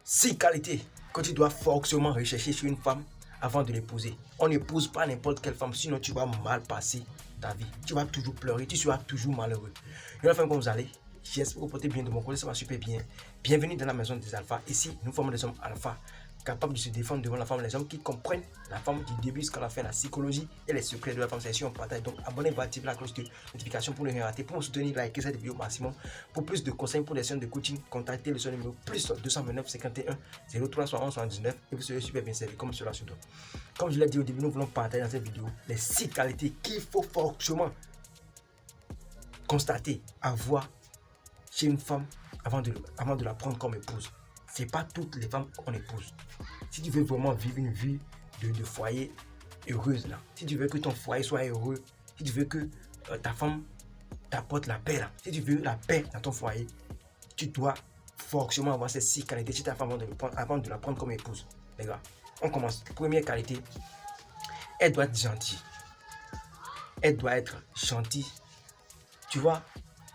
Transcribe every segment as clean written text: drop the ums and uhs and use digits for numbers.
6 qualités que tu dois forcément rechercher sur une femme avant de l'épouser. On n'épouse pas n'importe quelle femme, sinon tu vas mal passer ta vie. Tu vas toujours pleurer, tu seras toujours malheureux. Et la femme, comme vous allez, j'espère que vous portez bien de mon côté, ça va super bien. Bienvenue dans la maison des alphas. Ici, nous formons des hommes alpha, capables de se défendre devant la femme, les hommes qui comprennent la femme du début jusqu'à la fin, la psychologie et les secrets de la femme. C'est ici on partage. Donc abonnez-vous, activez la cloche de notification pour ne rien rater. Pour me soutenir, likez cette vidéo au maximum. Pour plus de conseils pour les séances de coaching, contactez le numéro plus 229 51 03 71 79 et vous serez super bien servi comme cela se doit. Comme je l'ai dit au début, nous voulons partager dans cette vidéo les 6 qualités qu'il faut forcément constater, avoir chez une femme avant de la prendre comme épouse. C'est pas toutes les femmes qu'on épouse. Si tu veux vraiment vivre une vie de foyer heureuse là, si tu veux que ton foyer soit heureux, si tu veux que ta femme t'apporte la paix là, si tu veux la paix dans ton foyer, tu dois forcément avoir ces 6 qualités chez ta femme avant de la prendre comme épouse. Les gars, on commence. Première qualité, elle doit être gentille. Elle doit être gentille. Tu vois,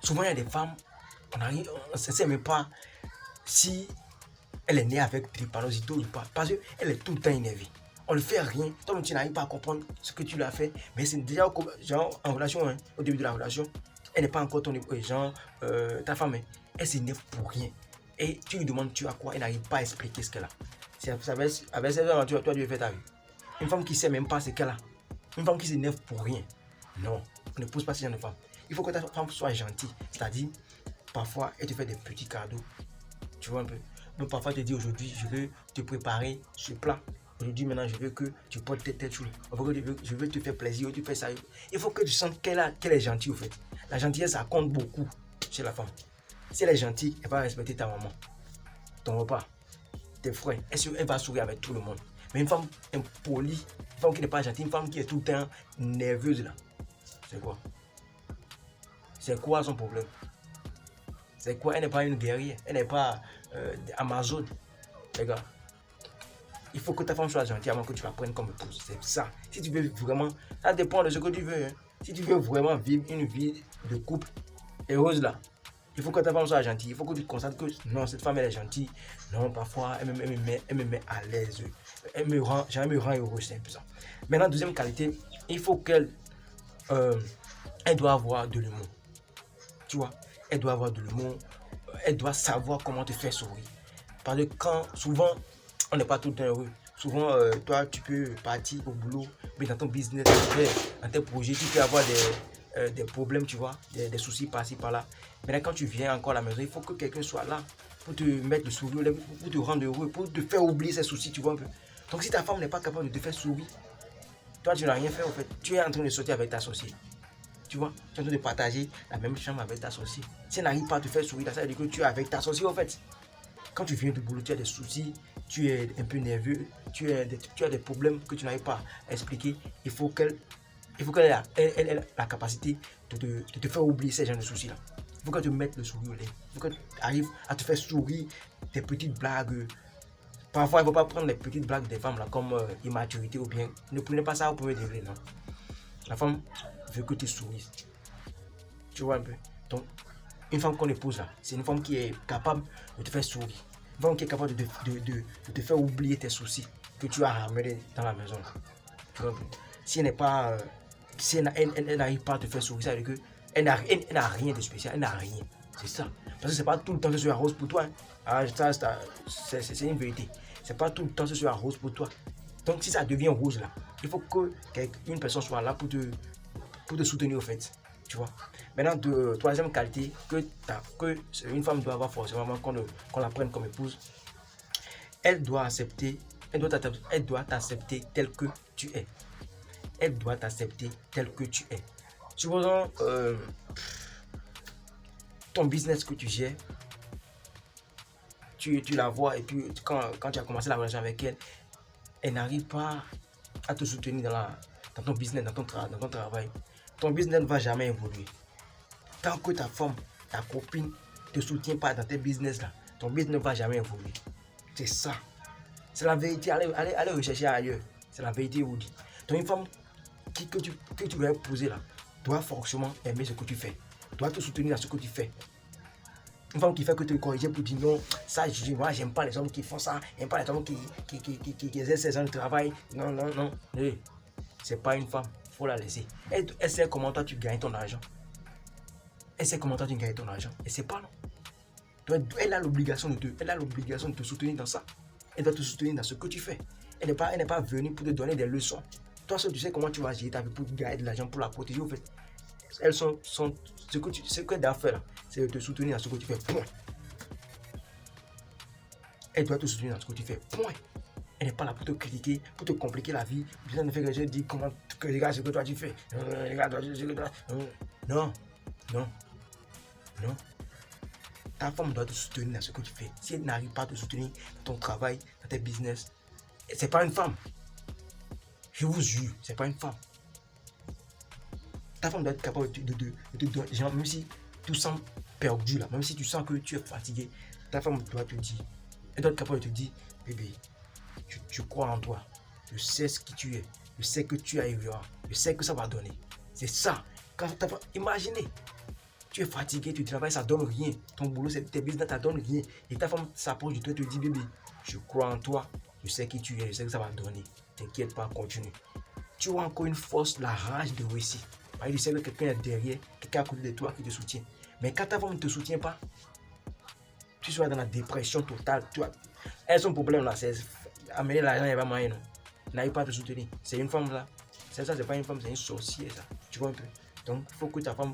souvent il y a des femmes, on ne sait même pas si elle est née avec drépanocytose ou pas, parce qu'elle est tout le temps énervée. On ne fait rien, toi tu n'arrives pas à comprendre ce que tu lui as fait, mais c'est déjà genre, en relation, hein, au début de la relation, elle n'est pas encore ton genre, ta femme, hein, elle s'énerve pour rien. Et tu lui demandes tu as quoi, elle n'arrive pas à expliquer ce qu'elle a. Avec cette femme, toi tu lui fais ta vie. Une femme qui ne sait même pas ce qu'elle a, une femme qui s'énerve pour rien. Non, on ne pose pas ce genre de femme. Il faut que ta femme soit gentille, c'est-à-dire, parfois, elle te fait des petits cadeaux, tu vois un peu. Donc parfois, elle te dit aujourd'hui, je veux te préparer ce plat. Aujourd'hui, maintenant, je veux que tu portes tes têtes chaudes. Je veux te faire plaisir, tu fais ça. Il faut que tu sentes qu'elle est gentille, au fait. La gentillesse, ça compte beaucoup chez la femme. Si elle est gentille, elle va respecter ta maman, ton repas, tes frères. Elle va sourire avec tout le monde. Mais une femme impolie, une femme qui n'est pas gentille, une femme qui est tout le temps nerveuse, là, c'est quoi? C'est quoi son problème? C'est quoi? Elle n'est pas une guerrière, elle n'est pas Amazon, les gars. Il faut que ta femme soit gentille avant que tu la prennes comme épouse. C'est ça. Si tu veux vraiment, ça dépend de ce que tu veux. Hein. Si tu veux vraiment vivre une vie de couple heureuse là, il faut que ta femme soit gentille. Il faut que tu constates que non, cette femme elle est gentille. Non, parfois elle me met à l'aise. Elle me rend heureux, c'est un peu ça. Maintenant, deuxième qualité, il faut qu'elle elle doit avoir de l'humour. Tu vois, elle doit avoir de l'humour. Elle doit savoir comment te faire sourire. Parce que souvent, on n'est pas tout le temps heureux. Souvent, toi, tu peux partir au boulot, mais dans ton business, dans tes projets, tu peux avoir des problèmes, tu vois, des soucis par-ci, par-là. Maintenant, quand tu viens encore à la maison, il faut que quelqu'un soit là pour te mettre le sourire, pour te rendre heureux, pour te faire oublier ces soucis, tu vois un peu. Donc, si ta femme n'est pas capable de te faire sourire, toi, tu n'as rien fait, en fait. Tu es en train de sortir avec ta associée. Tu vois, tu es en train de partager la même chambre avec ta associée. Si elle n'arrive pas à te faire sourire, ça veut dire que tu es avec ta associée, en fait. Quand tu viens du boulot, tu as des soucis, tu es un peu nerveux, tu as des problèmes que tu n'arrives pas à expliquer. Il faut qu'elle ait la capacité de te faire oublier ces genres de soucis-là. Il faut qu'elle te mette le sourire au lait. Il faut qu'elle arrive à te faire sourire des petites blagues. Parfois, il ne faut pas prendre les petites blagues des femmes là, comme immaturité ou bien. Ne prenez pas ça au premier degré, non. La femme veut que tu souris. Tu vois un peu. Donc, une femme qu'on épouse là, c'est une femme qui est capable de te faire sourire. Une femme qui est capable de te faire oublier tes soucis que tu as ramenés dans la maison. Tu vois, si elle n'est pas, si elle n'arrive pas à te faire sourire, ça veut dire qu'elle n'a rien de spécial, elle n'a rien. C'est ça. Parce que c'est pas tout le temps que ce soit rose pour toi. Hein. Ah, ça, c'est une vérité. C'est pas tout le temps que ce soit rose pour toi. Donc si ça devient rouge là, il faut qu'une personne soit là pour te soutenir au fait. Tu vois. Maintenant, troisième qualité que une femme doit avoir forcément qu'on la prenne comme épouse, elle doit t'accepter tel que tu es. Elle doit t'accepter tel que tu es. Supposons ton business que tu gères, tu la vois et puis quand tu as commencé la relation avec elle, elle n'arrive pas à te soutenir dans ton business, dans ton travail. Ton business ne va jamais évoluer. Tant que ta femme, ta copine ne te soutient pas dans tes business là, ton business ne va jamais évoluer. C'est ça. C'est la vérité. Allez rechercher ailleurs. C'est la vérité, vous dit. Donc une femme que tu vas épouser là, doit forcément aimer ce que tu fais. Doit te soutenir dans ce que tu fais. Une femme qui fait que te corriger pour dire non, ça, moi, j'aime pas les hommes qui font ça, j'aime pas les hommes qui exercent ces gens de travail. Non, non, non. Hey, c'est pas une femme, il faut la laisser. Elle sait comment toi tu gagnes ton argent. Elle sait comment toi tu gagnes ton argent. Et c'est pas non. Donc, elle a l'obligation de te soutenir dans ça. Elle doit te soutenir dans ce que tu fais. Elle n'est pas venue pour te donner des leçons. Toi seul, tu sais comment tu vas gérer ta vie pour gagner de l'argent, pour la protéger. En fait, elles sont ce que doit faire, c'est de te soutenir dans ce que tu fais. Point. Elle doit te soutenir dans ce que tu fais. Point. Elle n'est pas là pour te critiquer, pour te compliquer la vie. Besoin de faire que je dis comment que regarde ce que toi tu fais. Non, non, non. Ta femme doit te soutenir dans ce que tu fais. Si elle n'arrive pas à te soutenir dans ton travail, dans tes business, c'est pas une femme. Je vous jure, c'est pas une femme. Ta femme doit être capable de te donner, genre, même si tu sens perdu là, même si tu sens que tu es fatigué, ta femme doit te dire, elle doit être capable de te dire, bébé, je crois en toi, je sais ce qui tu es, je sais que tu arriveras, je sais que ça va donner. C'est ça. Quand ta femme, imaginez, tu es fatigué, tu travailles, ça donne rien. Ton boulot, c'est tes business, ça donne rien. Et ta femme s'approche de toi et te dit, bébé, je crois en toi, je sais qui tu es, je sais que ça va donner. T'inquiète pas, continue. Tu as encore une force, la rage de réussir. Tu sais que quelqu'un est derrière, quelqu'un à côté de toi qui te soutient. Mais quand ta femme ne te soutient pas, tu seras dans la dépression totale. Elle, son problème là, c'est amener l'argent, il n'y a pas moyen. Elle n'arrive pas à te soutenir. C'est une femme là. C'est ça, c'est pas une femme, c'est une sorcière ça. Tu vois un peu. Donc, il faut que ta femme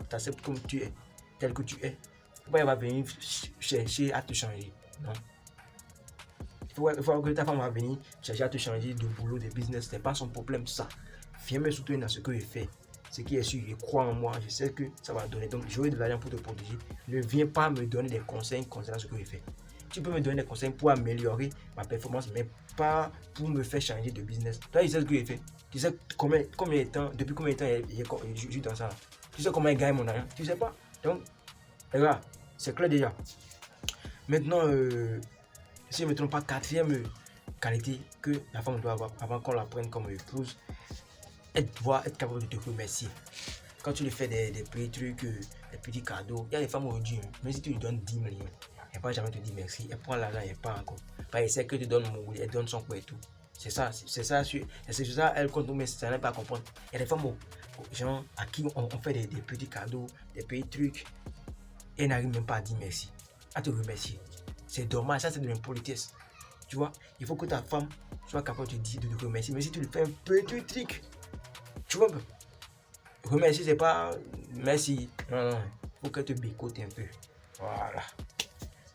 t'accepte comme tu es, tel que tu es. Elle va venir chercher à te changer. Non. Il faut que ta femme va venir chercher à te changer de boulot, de business. Ce n'est pas son problème ça. Viens me soutenir dans ce que je fais. Ce qui est sûr, je crois en moi, je sais que ça va donner. Donc, j'aurai de l'argent pour te protéger. Ne viens pas me donner des conseils concernant ce que je fais. Tu peux me donner des conseils pour améliorer ma performance, mais pas pour me faire changer de business. Toi, tu sais ce que j'ai fait. Tu sais combien de temps, depuis combien de temps je suis dans ça. Tu sais comment je gagne mon argent. Tu sais pas. Donc, regarde, c'est clair déjà. Maintenant, si je ne me trompe pas, quatrième qualité que la femme doit avoir avant qu'on la prenne comme épouse, elle doit être capable de te remercier. Quand tu lui fais des petits trucs, des petits cadeaux, il y a des femmes aujourd'hui, même si tu lui donnes 10 millions, elle ne va jamais te dire merci. Elle prend l'argent, elle part encore. Elle sait que tu donnes mon boulot, elle donne son quoi et tout. C'est ça, elle compte, mais ça n'est pas à comprendre. Il y a des femmes genre, à qui on fait des petits cadeaux, des petits trucs, et elle n'arrive même pas à dire merci, à te remercier. C'est dommage, ça c'est de l'impolitesse. Tu vois, il faut que ta femme soit capable de te remercier, mais si tu lui fais un petit truc, tu vois un peu. Remercier, c'est pas merci. Non, non. Il faut que tu te bécotes un peu. Voilà.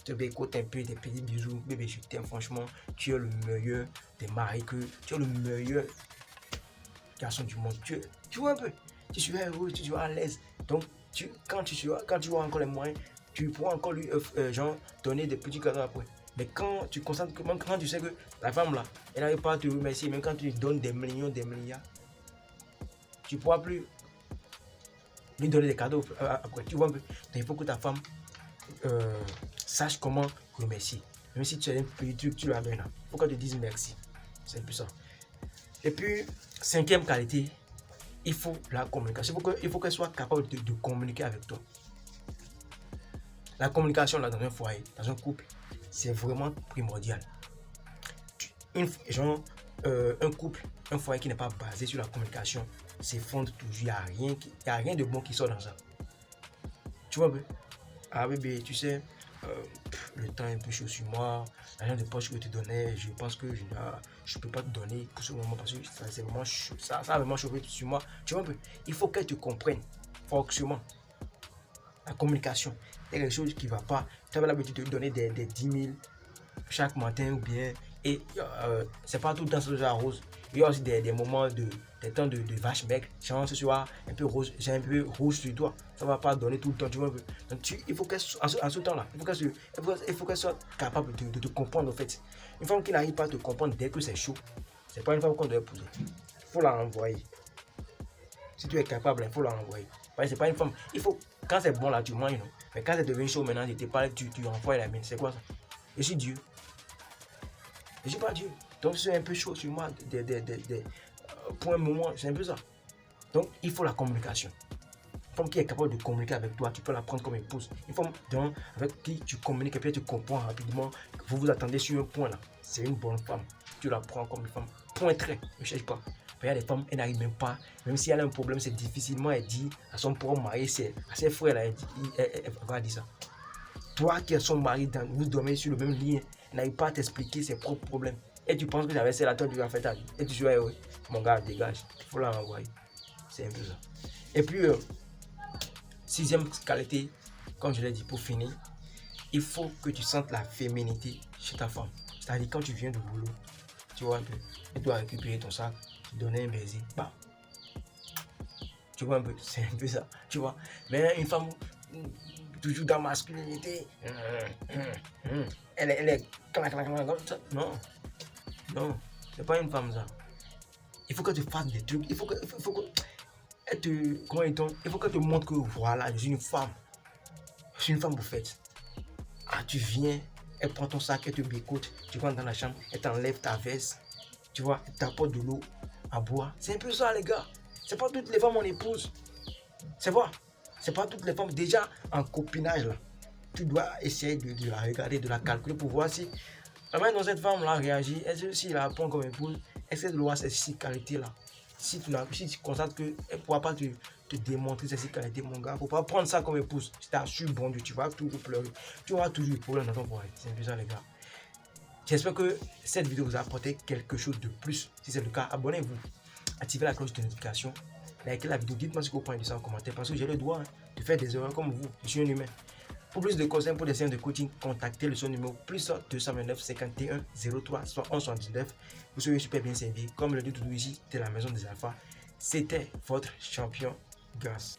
Te bécotes un peu, des petits bisous. Bébé, je t'aime, franchement. Tu es le meilleur des maris que. Tu es le meilleur garçon du monde. Tu vois un peu. Tu seras heureux, tu seras à l'aise. Donc, quand tu auras encore les moyens, tu pourras encore lui genre, donner des petits cadeaux après. Mais quand tu constates que, même quand tu sais que la femme là, elle n'arrive pas à te remercier, même quand tu lui donnes des millions, des milliards, tu ne pourras plus lui donner des cadeaux après. Tu vois un peu. Donc, il faut que ta femme sache comment remercier. Même si tu as un petit truc, tu lui amènes. Il faut qu'elle te dise merci. C'est un peu ça. Et puis, cinquième qualité, il faut la communication. Il faut qu'elle soit capable de communiquer avec toi. La communication là, dans un foyer, dans un couple, c'est vraiment primordial. Un couple, un foyer qui n'est pas basé sur la communication s'effondre toujours. Il n'y a rien de bon qui sort dans ça. Tu vois, ah bébé, tu sais, le temps est un peu chaud sur moi. L'argent de poche que je te donnais, je pense que je ne peux pas te donner pour ce moment parce que ça, vraiment, ça a vraiment chauffé sur moi. Tu vois, il faut qu'elle te comprenne forcément. La communication, il y a quelque chose qui ne va pas. Tu avais l'habitude de te donner des 10 000 chaque matin ou bien. Et c'est pas tout le temps ce genre rose. Il y a aussi des moments des temps de vache maigre. Genre ce soir un peu rose, j'ai un peu rouge sur toi. Ça va pas donner tout le temps, tu vois un peu. Donc il faut qu'elle en ce temps-là, il faut qu'elle soit capable de te comprendre en fait. Une femme qui n'arrive pas à te comprendre dès que c'est chaud, c'est pas une femme qu'on doit épouser. Il faut la renvoyer. Si tu es capable, il faut la renvoyer. Parce que c'est pas une femme. Il faut, quand c'est bon là, tu manges, non? Mais quand ça devient chaud maintenant, je te parle, tu renvoies la mienne. C'est quoi ça? Je suis Dieu. Je suis pas Dieu. Donc c'est un peu chaud sur moi pour un moment, c'est un peu ça. Donc il faut la communication. femme qui est capable de communiquer avec toi, tu peux la prendre comme épouse. Une femme donc, avec qui tu communiques et puis tu comprends rapidement, vous vous attendez sur un point là. C'est une bonne femme. Tu la prends comme une femme. Point trait, ne cherche pas. Il y a des femmes, elles n'arrivent même pas, même si elle a un problème, c'est difficilement, elle dit à son propre mari, à ses frères, là, elle va dire ça. Toi qui es son mari, vous dormez sur le même lit, n'arrive pas à t'expliquer ses propres problèmes. Et tu penses que j'avais celle à toi, tu vas faire ta vie. Et tu dis, ouais, mon gars, dégage, il faut la renvoyer. C'est un peu ça. Et puis, sixième qualité, comme je l'ai dit pour finir, il faut que tu sentes la féminité chez ta femme. C'est-à-dire quand tu viens du boulot, tu vois un peu, elle doit récupérer ton sac, te donner un baiser, bah. Tu vois un peu, c'est un peu ça, tu vois. Mais une femme, toujours dans la masculinité, elle est comme ça. Non, non, c'est pas une femme ça. Il faut que tu fasses des trucs, il faut que elle te, comment dit-on, il faut qu'elle te montre que voilà, je suis une femme. Je suis une femme bouffette. Ah, tu viens, elle prend ton sac, elle te bécote, tu rentres dans la chambre, elle t'enlève ta veste, tu vois, elle t'apporte de l'eau à boire. C'est un peu ça, les gars. C'est pas toutes les femmes on épouse. C'est vrai. C'est pas toutes les femmes. Déjà, en copinage, là, tu dois essayer de la regarder, de la calculer pour voir si la manière dont cette femme-là réagit, est-ce que si la prend comme épouse, est-ce qu'elle doit ces six qualités-là. Si tu constates qu'elle ne pourra pas te démontrer ces six qualités, mon gars, il ne faut pas prendre ça comme épouse. Je t'assure, bon Dieu, tu vas toujours pleurer. Tu auras toujours des problèmes dans ton foyer. C'est un peu ça, les gars. J'espère que cette vidéo vous a apporté quelque chose de plus. Si c'est le cas, abonnez-vous. Activez la cloche de notification. Likez la vidéo. Dites-moi ce que vous pensez de ça en commentaire. Parce que j'ai le droit de faire des erreurs comme vous. Je suis un humain. Pour plus de conseils, pour des séances de coaching, contactez le son numéro plus 229 51 03 71 79. Vous serez super bien servi. Comme le dit tout ici, c'était la maison des alphas. C'était votre champion Gas.